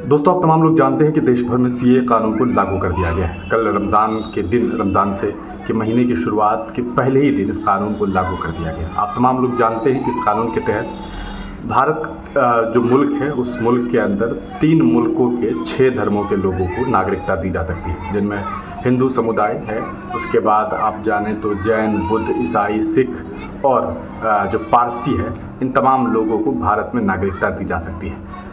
दोस्तों, आप तमाम लोग जानते हैं कि देश भर में सीए कानून को लागू कर दिया गया है। कल रमज़ान के दिन, रमज़ान से के महीने की शुरुआत के पहले ही दिन इस कानून को लागू कर दिया गया। आप तमाम लोग जानते हैं कि इस कानून के तहत भारत जो मुल्क है, उस मुल्क के अंदर 3 मुल्कों के 6 धर्मों के लोगों को नागरिकता दी जा सकती है, जिनमें हिंदू समुदाय है। उसके बाद आप जानें तो जैन, बुद्ध, ईसाई, सिख और जो पारसी है, इन तमाम लोगों को भारत में नागरिकता दी जा सकती है।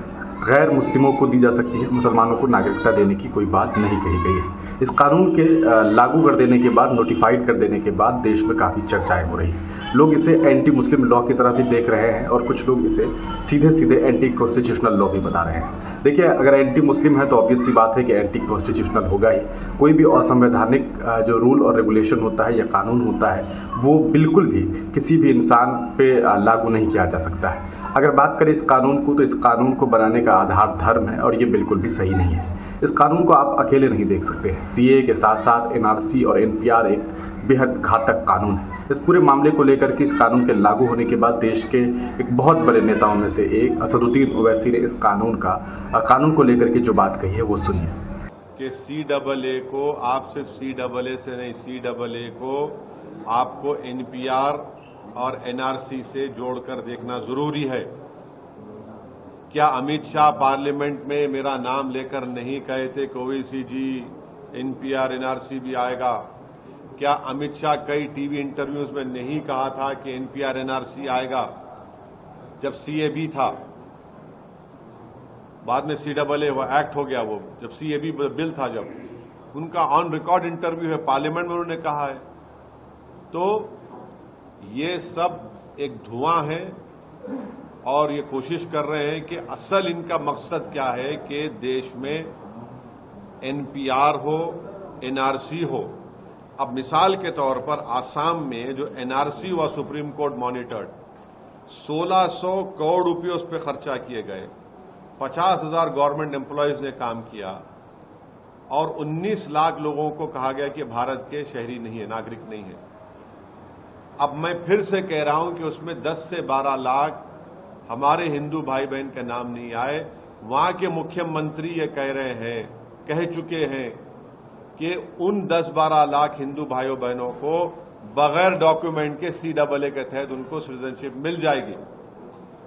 गैर मुस्लिमों को दी जा सकती है, मुसलमानों को नागरिकता देने की कोई बात नहीं कही गई है। इस कानून के लागू कर देने के बाद, नोटिफाइड कर देने के बाद देश में काफ़ी चर्चाएं हो रही हैं। लोग इसे एंटी मुस्लिम लॉ की तरह भी देख रहे हैं और कुछ लोग इसे सीधे सीधे एंटी कॉन्स्टिट्यूशनल लॉ भी बता रहे हैं। देखिए, अगर एंटी मुस्लिम है तो ऑब्वियस सी बात है कि एंटी कॉन्स्टिट्यूशनल होगा ही। कोई भी असंवैधानिक जो रूल और रेगुलेशन होता है या कानून होता है, वो बिल्कुल भी किसी भी इंसान पे लागू नहीं किया जा सकता है। अगर बात करें इस कानून को, तो इस कानून को बनाने का आधार धर्म है और ये बिल्कुल भी सही नहीं है। इस कानून को आप अकेले नहीं देख सकते। सीए के साथ साथ एनआरसी और एनपीआर एक बेहद घातक कानून है। इस पूरे मामले को लेकर के इस कानून के लागू होने के बाद देश के एक बहुत बड़े नेताओं में से एक असदुद्दीन ओवैसी ने इस कानून को लेकर के जो बात कही है वो सुनिए। कि CAA को आप सिर्फ CAA से नहीं, CAA को आपको NPR और NRC से जोड़कर देखना जरूरी है। क्या अमित शाह पार्लियामेंट में मेरा नाम लेकर नहीं कहे थे कि ओवैसी जी NPR NRC भी आएगा? क्या अमित शाह कई टीवी इंटरव्यूज में नहीं कहा था कि NPR NRC आएगा? जब CAB था, बाद में CAA वो एक्ट हो गया, वो जब CAB बिल था, जब उनका ऑन रिकॉर्ड इंटरव्यू है, पार्लियामेंट में उन्होंने कहा है। तो ये सब एक धुआं है और ये कोशिश कर रहे हैं कि असल इनका मकसद क्या है कि देश में NPR हो, NRC हो। अब मिसाल के तौर पर आसाम में जो NRC हुआ, सुप्रीम कोर्ट मॉनिटर्ड, 1600 करोड़ रुपये उस पर खर्चा किए गए, 50,000 गवर्नमेंट एम्प्लॉयज ने काम किया और 19 लाख लोगों को कहा गया कि भारत के शहरी नहीं है, नागरिक नहीं है। अब मैं फिर से कह रहा हूं कि उसमें 10 से 12 लाख हमारे हिंदू भाई बहन का नाम नहीं आए। वहां के मुख्यमंत्री ये कह चुके हैं कि उन 10-12 लाख हिंदू भाइयों बहनों को बगैर डॉक्यूमेंट के CAA के तहत उनको सिटीजनशिप मिल जाएगी।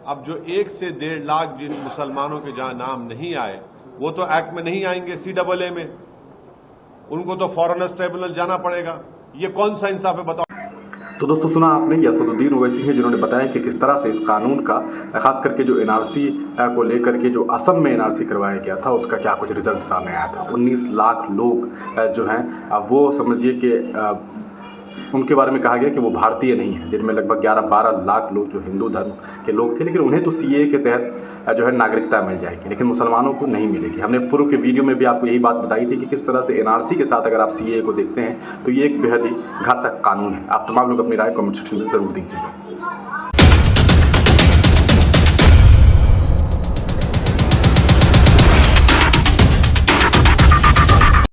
अब जो 1 से 1.5 लाख जिन मुसलमानों के जहां नाम नहीं आए, वो तो एक्ट में नहीं आएंगे, CAA में, उनको तो फॉरेनर्स ट्रिब्यूनल जाना पड़ेगा। ये कौन सा इंसाफ है, बताओ। तो दोस्तों, सुना आपने, ये असदुद्दीन ओवैसी हैं जिन्होंने बताया कि किस तरह से इस कानून का, खास करके जो NRC को लेकर के जो असम में NRC करवाया गया था, उसका क्या कुछ रिजल्ट सामने आया था। 19 लाख लोग जो हैं वो समझिए कि उनके बारे में कहा गया कि वो भारतीय नहीं है, जिनमें लगभग 11-12 लाख लोग जो हिंदू धर्म के लोग थे, लेकिन उन्हें तो CAA के तहत जो है नागरिकता मिल जाएगी, लेकिन मुसलमानों को नहीं मिलेगी। हमने पूर्व के वीडियो में भी आपको यही बात बताई थी कि किस तरह से NRC के साथ अगर आप CAA को देखते हैं तो ये एक बेहद ही घातक कानून है। आप तमाम लोग अपनी राय कमेंट सेक्शन में जरूर दीजिएगा।